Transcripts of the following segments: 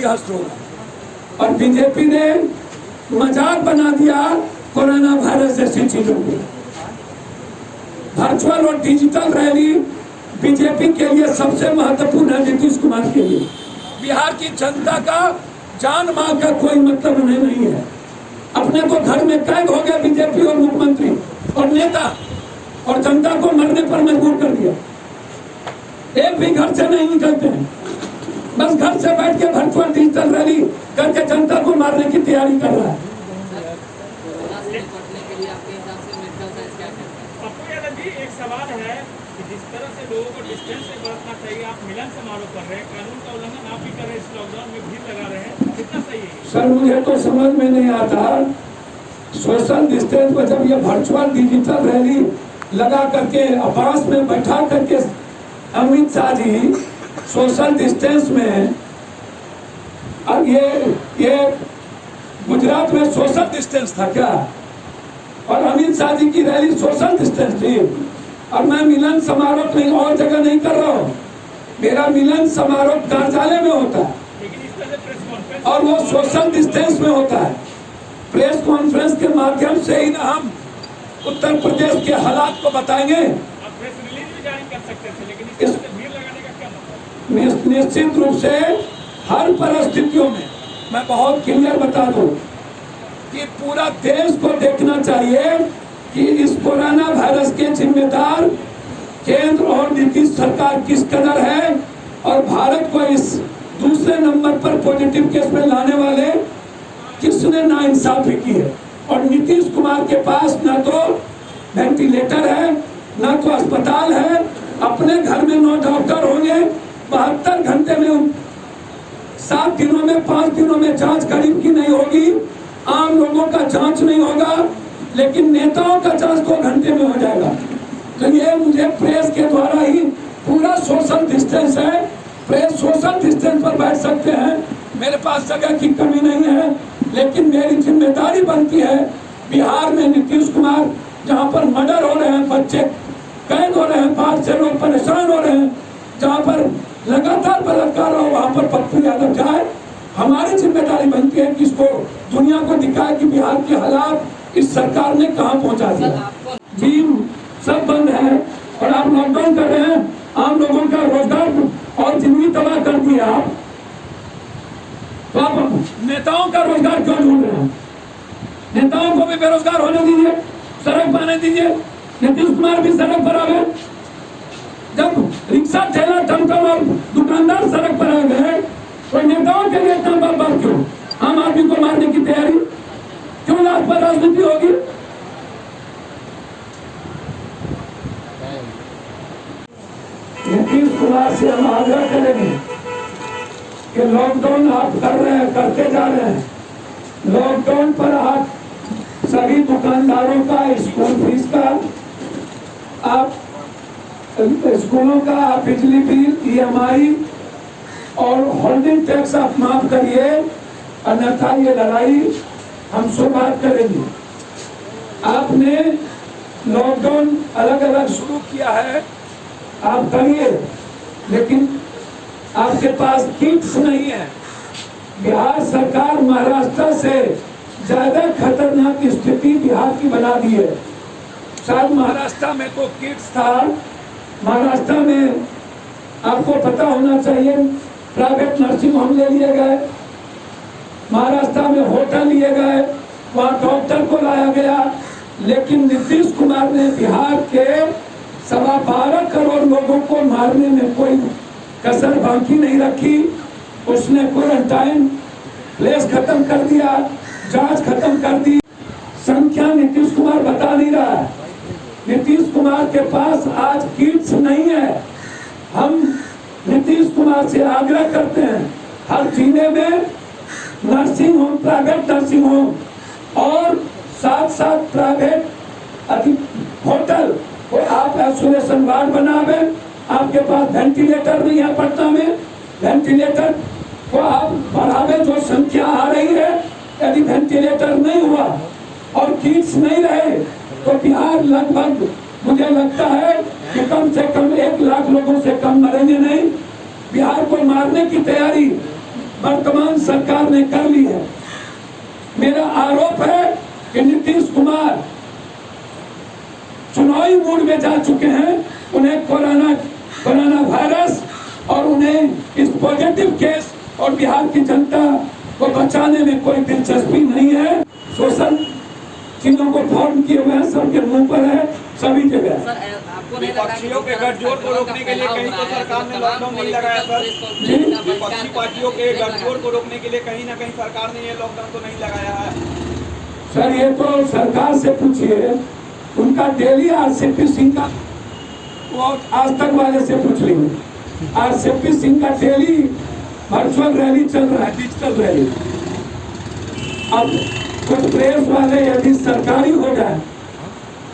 क्षतिग्रस्त होगा। और बीजेपी ने मजाक बना दिया कोरोना वायरस जैसी चीजों को। वर्चुअल और डिजिटल रैली बीजेपी के लिए सबसे महत्वपूर्ण है, नीतीश कुमार के लिए। बिहार की जनता का जान माल का कोई मतलब उन्हें नहीं है। अपने को घर में कैद हो गया बीजेपी और मुख्यमंत्री और नेता, और जनता को मरने पर मजबूर कर दिया। एक भी घर से नहीं निकलते हैं, बस घर से बैठ के वर्चुअल डिजिटल रैली करके जनता को मारने की तैयारी कर रहा है। एक सवाल है कि जिस तरह से लोगों को डिस्टेंस से बरतना चाहिए, आप मिलन समारोह कर रहे हैं, कानून का उल्लंघन आप भी कर रहे हैं, इस लॉकडाउन में भीड़ लगा रहे हैं, कितना सही है? सर मुझे तो समझ में नहीं आता, सोशल डिस्टेंस पर जब ये वर्चुअल डिजिटल रैली लगा करके आवास में बैठा करके अमित शाह जी सोशल डिस्टेंस में, अब ये गुजरात में सोशल डिस्टेंस था क्या? और अमित शाह जी की रैली सोशल डिस्टेंस थी। और मैं मिलन समारोह कहीं और जगह नहीं कर रहा हूँ, मेरा मिलन समारोह कार्यालय में होता है और वो सोशल डिस्टेंस में होता है। प्रेस कॉन्फ्रेंस के माध्यम से ही ना हम उत्तर प्रदेश के हालात को बताएंगे। निश्चित रूप से हर परिस्थितियों में मैं बहुत क्लियर बता दूं कि पूरा देश को देखना चाहिए कि इस कोरोना वायरस के जिम्मेदार केंद्र और नीतीश सरकार किस कदर है, और भारत को इस दूसरे नंबर पर पॉजिटिव केस में लाने वाले किसने नाइंसाफी की है। और नीतीश कुमार के पास ना तो वेंटिलेटर है, ना तो अस्पताल है, अपने घर में 9 डॉक्टर होंगे, 72 घंटे में 7 दिनों में 5 दिनों में जांच करीब की नहीं होगी, आम लोगों का जांच नहीं होगा, लेकिन नेताओं का जांच 2 घंटे में हो जाएगा। तो ये मुझे प्रेस के द्वारा ही पूरा सोशल डिस्टेंस है, प्रेस सोशल डिस्टेंस पर बैठ सकते हैं, मेरे पास जगह की कमी नहीं है, लेकिन मेरी जिम्मेदारी बनती है बिहार में नीतीश कुमार जहाँ पर मर्डर हो रहे हैं, बच्चे कैद हो रहे हैं, बाहर से लोग परेशान हो रहे हैं, जहाँ पर लगातार बलात्कार हो, वहाँ पर पप्पू यादव जाए। हमारी जिम्मेदारी बनती है कि इसको दुनिया को दिखाए कि बिहार के हालात इस सरकार ने कहाँ पहुँचा दिया। जिम सब बंद है और आप लॉकडाउन कर रहे हैं, आम लोगों का रोजगार और जिंदगी तबाह कर दिया आप, तो आप नेताओं का रोजगार क्यों ढूंढ रहे हैं? नेताओं को भी बेरोजगार होने दीजिए, सड़क पाने दीजिए, नीतीश कुमार भी सड़क पर आ गए। जब रिक्शा ठेला टमटम और दुकानदार सड़क पर आ गए तो नेताओं के लिए इतना बर्बाद क्यों? आम आदमी को मारने की तैयारी क्यों? लाश पर राजनीति होगी। नीतीश कुमार से हम आग्रह करेंगे कि लॉकडाउन आप कर रहे हैं, करते जा रहे हैं, लॉकडाउन पर आप सभी दुकानदारों का स्कूल फीस का, आप स्कूलों का, आप बिजली बिल, EMI और होल्डिंग टैक्स आप माफ करिए, अन्यथा ये लड़ाई हम शुरुआत करेंगे। आपने लॉकडाउन अलग अलग शुरू किया है, आप करिए, लेकिन आपके पास किट्स नहीं है। बिहार सरकार महाराष्ट्र से ज्यादा खतरनाक स्थिति बिहार की बना दी है। शायद महाराष्ट्र में तो किट्स था, महाराष्ट्र में आपको पता होना चाहिए प्राइवेट नर्सिंग होम ले लिए गए, महाराष्ट्र में होटल लिए गए, वहाँ डॉक्टर को लाया गया, लेकिन नीतीश कुमार ने बिहार के 12.25 करोड़ लोगों को मारने में कोई कसर बाकी नहीं रखी। उसने क्वारंटाइन प्लेस खत्म कर दिया, जांच खत्म कर दी। संख्या नीतीश कुमार बता नहीं रहा है। नीतीश कुमार के पास आज किट्स नहीं है। हम नीतीश कुमार से आग्रह करते हैं हर जिले में nursing home, private nursing home और साथ साथ प्राइवेट होटल को आप आइसोलेशन वार्ड बनावे। आपके पास वेंटिलेटर नहीं है पटना में, वेंटिलेटर को आप बढ़ावे। जो संख्या आ रही है, यदि वेंटिलेटर नहीं हुआ और किट्स नहीं रहे तो बिहार लगभग मुझे लगता है कि कम से कम 1 लाख लोगों से कम मरेंगे नहीं। बिहार को मारने की तैयारी वर्तमान सरकार ने कर ली है। मेरा आरोप है कि नीतीश कुमार चुनावी मूड में जा चुके हैं। उन्हें कोरोना वायरस और उन्हें इस पॉजिटिव केस और बिहार की जनता को बचाने में कोई दिलचस्पी नहीं है। शोषण चीजों को फॉर्म किए हुए हैं, सबके मुंह पर है, सभी जगह। विपक्षियों के गठजोड़ को रोकने के लिए कहीं तो सरकार ने लॉकडाउन नहीं लगाया सर। विपक्षी पार्टियों के गठजोड़ को रोकने के लिए कहीं ना कहीं सरकार ने ये लॉकडाउन तो नहीं लगाया है। सर ये तो सरकार से पूछिए, उनका डेली आरसीपी सिंह का, वो आज तक वाले से पूछ लीजिए, आरसीपी सिंह का डेली वर्चुअल रैली चल रहा है, डिजिटल रैली। अब कुछ प्रेस वाले यदि सरकारी हो जाए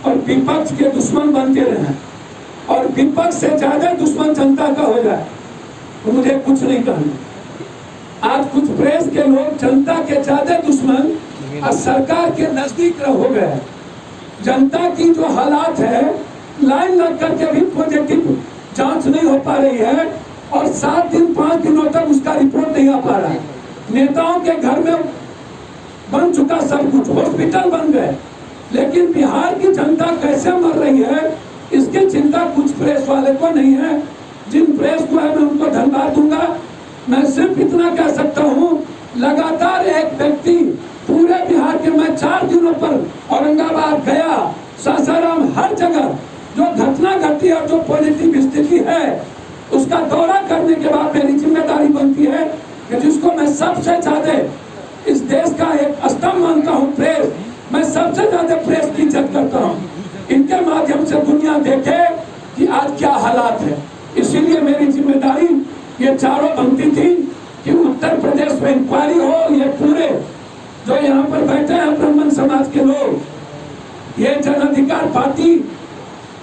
और विपक्ष के दुश्मन बनते रहे और विपक्ष से ज्यादा दुश्मन जनता का हो जाए तो मुझे कुछ नहीं कहना। आज कुछ प्रेस के लोग जनता के ज्यादा दुश्मन और सरकार के नजदीक हो गए। जनता की जो हालात है, लाइन लग करके भी पॉजिटिव जांच नहीं हो पा रही है और 7 दिन 5 दिनों तक उसका रिपोर्ट नहीं आ पा रहा है। नेताओं के घर में बन चुका सब कुछ, हॉस्पिटल बन गए, लेकिन बिहार की जनता कैसे मर रही है इसकी चिंता कुछ प्रेस वाले को नहीं है। जिन प्रेस को है मैं उनको धन्यवाद दूंगा। मैं सिर्फ इतना कह सकता हूँ, लगातार एक व्यक्ति पूरे बिहार के, मैं 4 दिनों पर औरंगाबाद गया, सासाराम, हर जगह जो घटना घटी और जो पॉजिटिव स्थिति है उसका दौरा करने के बाद मेरी जिम्मेदारी बनती है कि जिसको मैं सबसे ज्यादा इस देश का एक स्तंभ मानता हूँ, प्रेस, मैं सबसे ज्यादा प्रेस की इज्जत करता हूँ। इनके माध्यम से दुनिया देखे कि आज क्या हालात है। इसीलिए मेरी जिम्मेदारी ये चारों बनती थी कि उत्तर प्रदेश में इंक्वायरी हो। ये पूरे जो यहाँ पर बैठे हैं ब्राह्मण समाज के लोग, ये जन अधिकार पार्टी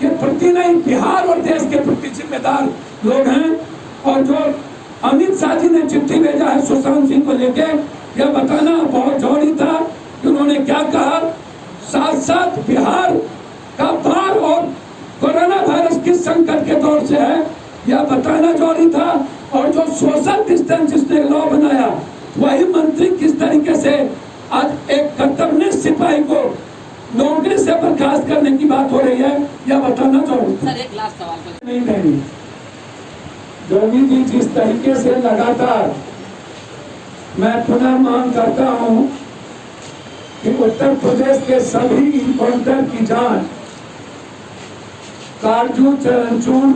के प्रति नहीं, बिहार और देश के प्रति जिम्मेदार लोग हैं। और जो अमित शाह जी ने चिट्ठी भेजा है सुशांत सिंह को लेके, यह बताना बहुत जरूरी था कि उन्होंने क्या कहा। साथ साथ बिहार का बाढ़ और कोरोना वायरस किस संकट के दौर से है यह बताना जरूरी था। और जो सोशल डिस्टेंस जिसने लॉ बनाया, वही मंत्री किस तरीके से आज एक कर्तव्यनिष्ठ सिपाही को नौकरी से बर्खास्त करने की बात हो रही है, यह बताना जरूरी था। सर एक लास्ट सवाल नहीं नहीं, योगी जी जिस तरीके से लगातार, मैं पुनः मांग करता हूं कि उत्तर प्रदेश के सभी इनकाउंटर की जांच कारजू चरणचूड़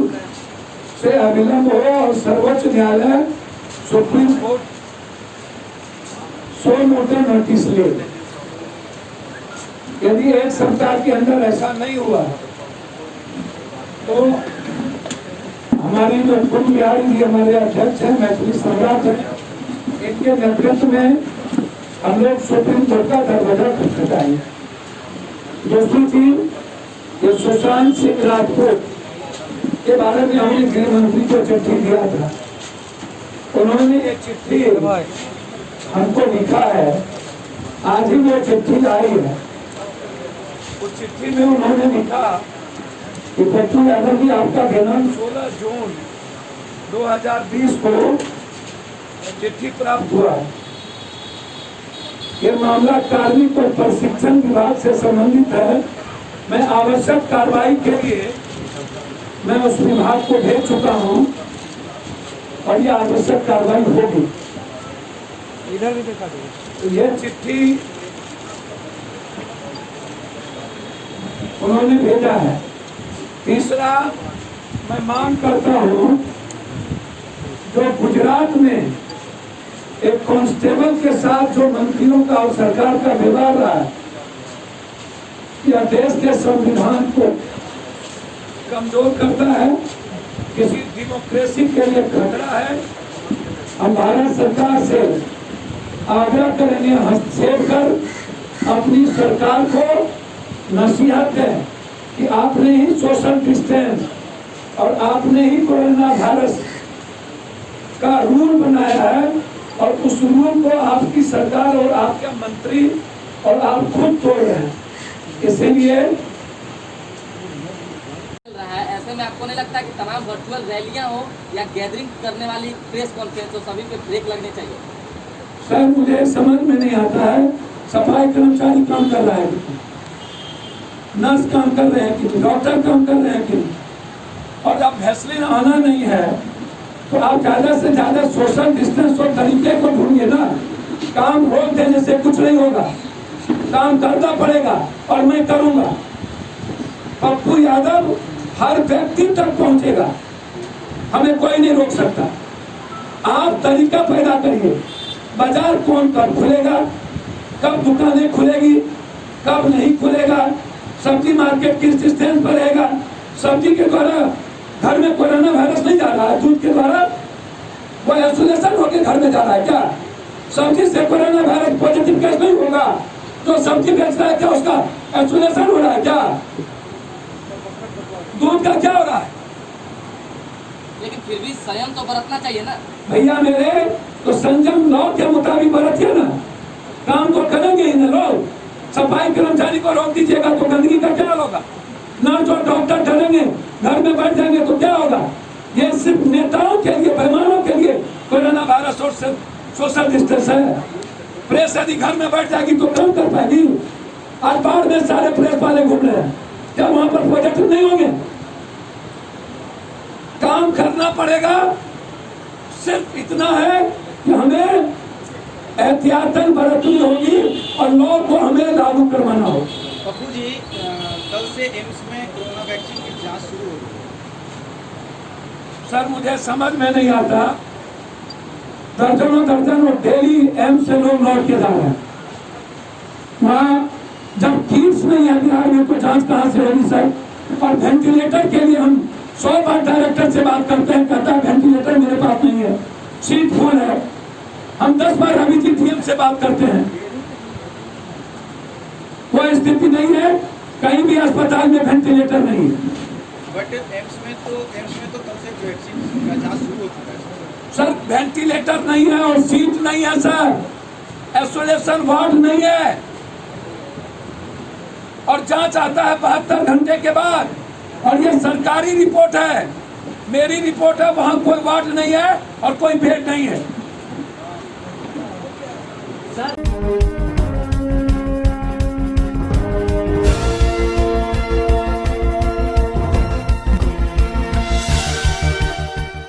से अविलंब हो और सर्वोच्च न्यायालय सुप्रीम कोर्ट 100 नोटिस ले। यदि 1 सप्ताह के अंदर ऐसा नहीं हुआ तो हमारी जो कुल बिहारी जी हमारे अध्यक्ष हैं, मैथिली सम्राट हैं, इनके नेतृत्व में हम लोग सुप्रीम कोर्ट का दरवाजा खटखटाएंगे। दूसरी चीज, ये सुशांत सिंह राजपूत के बारे में हमने गृह मंत्री को चिट्ठी दिया था। उन्होंने एक चिट्ठी हमको लिखा है, आज ही वो चिट्ठी आई है। उस चिट्ठी में उन्होंने लिखा कि पप्पू यादव जी, आपका दिनांक 16 जून 2020 को चिट्ठी प्राप्त हुआ। ये मामला कार्मिक और प्रशिक्षण विभाग से संबंधित है। मैं आवश्यक कार्रवाई के लिए मैं उस विभाग को भेज चुका हूं और ये आवश्यक कार्रवाई होगी। इधर भी देखा तो ये चिट्ठी उन्होंने भेजा है। तीसरा, मैं मांग करता हूं, जो गुजरात में एक कांस्टेबल के साथ जो मंत्रियों का और सरकार का व्यवहार रहा है, यह देश के संविधान को कमजोर करता है, किसी डेमोक्रेसी के लिए खतरा है। हम भारत सरकार से आग्रह करेंगे, हस्तक्षेप कर अपनी सरकार को नसीहत है कि आपने ही सोशल डिस्टेंस और आपने ही कोरोना वायरस का रूल बनाया है और उस रूल को आपकी सरकार और आपके मंत्री और आप खुद तोड़ रहे हैं। इसीलिए ऐसे में में आपको नहीं लगता कि तमाम वर्चुअल रैलियां हो या गैदरिंग करने वाली प्रेस कॉन्फ्रेंस हो, सभी पे ब्रेक लगने चाहिए? सर मुझे समझ में नहीं आता है, सफाई कर्मचारी काम कर रहा है कि नर्स काम कर रहे हैं कि डॉक्टर काम कर रहे हैं कि, और जब वैक्सीन आना नहीं है तो आप ज्यादा से ज्यादा सोशल डिस्टेंस और तरीके को ढूंढिए ना। काम रोक देने से कुछ नहीं होगा, काम करना पड़ेगा और मैं करूंगा। पप्पू यादव हर व्यक्ति तक पहुंचेगा, हमें कोई नहीं रोक सकता। आप तरीका पैदा करिए, बाजार कौन कब खुलेगा, कब दुकानें खुलेगी, कब नहीं खुलेगा, सब्जी मार्केट किस डिस्टेंस पर रहेगा। सब्जी के द्वारा घर में कोरोना वायरस नहीं जा रहा है, दूध के द्वारा वो आइसोलेशन होकर घर में जा रहा है क्या? सब्जी से कोरोना वायरस पॉजिटिव केस नहीं होगा, तो सब्जी बेच रहा है क्या उसका आइसोलेशन हो रहा है क्या? दूध का क्या हो रहा है? लेकिन फिर भी संयम तो बरतना चाहिए ना भैया मेरे, तो संयम लॉ के मुताबिक बरतिए ना, काम तो करेंगे ही ना लोग। सफाई कर्मचारी को रोक दीजिएगा तो गंदगी का क्या होगा? नर्स और डॉक्टर डरेंगे, घर में बैठ जाएंगे तो क्या होगा? ये सिर्फ नेताओं के लिए, बेईमानों के लिए कोरोना वायरस और सोशल डिस्टेंस है। प्रेस यदि घर में बैठ जाएगी तो काम कर पाएगी? आज बाढ़ में सारे प्रेस वाले घूम रहे हैं, क्या वहां पर प्रोजेक्ट नहीं होंगे? काम करना पड़ेगा। सिर्फ इतना है कि हमें एहतियातन बरतनी होगी और लॉ को हमें लागू करवाना होगा। पप्पू जी, कल से एम्स में कोरोना वैक्सीन की जांच शुरू हो गई। सर मुझे समझ में नहीं आता, दर्जनों डेली एम्स से लोग लौट के जा रहे हैं। वहाँ जब किट्स नहीं है बिहार में तो जांच कहाँ से होगी सर? और वेंटिलेटर के लिए हम 100 बार डायरेक्टर से बात करते हैं, कहता है वेंटिलेटर मेरे पास नहीं है, सीट फुल है। हम 10 बार अभिजीत डीएम से बात करते हैं, कोई स्थिति नहीं है, कहीं भी अस्पताल में वेंटिलेटर नहीं है। बट एम्स में तो कल से वैक्सीन का जांच शुरू हो चुका है सर। वेंटिलेटर नहीं है और सीट नहीं है सर, आइसोलेशन वार्ड नहीं है, और जांच आता है 72 घंटे के बाद, और ये सरकारी रिपोर्ट है, मेरी रिपोर्ट है। वहां कोई वार्ड नहीं है और कोई बेड नहीं है सर।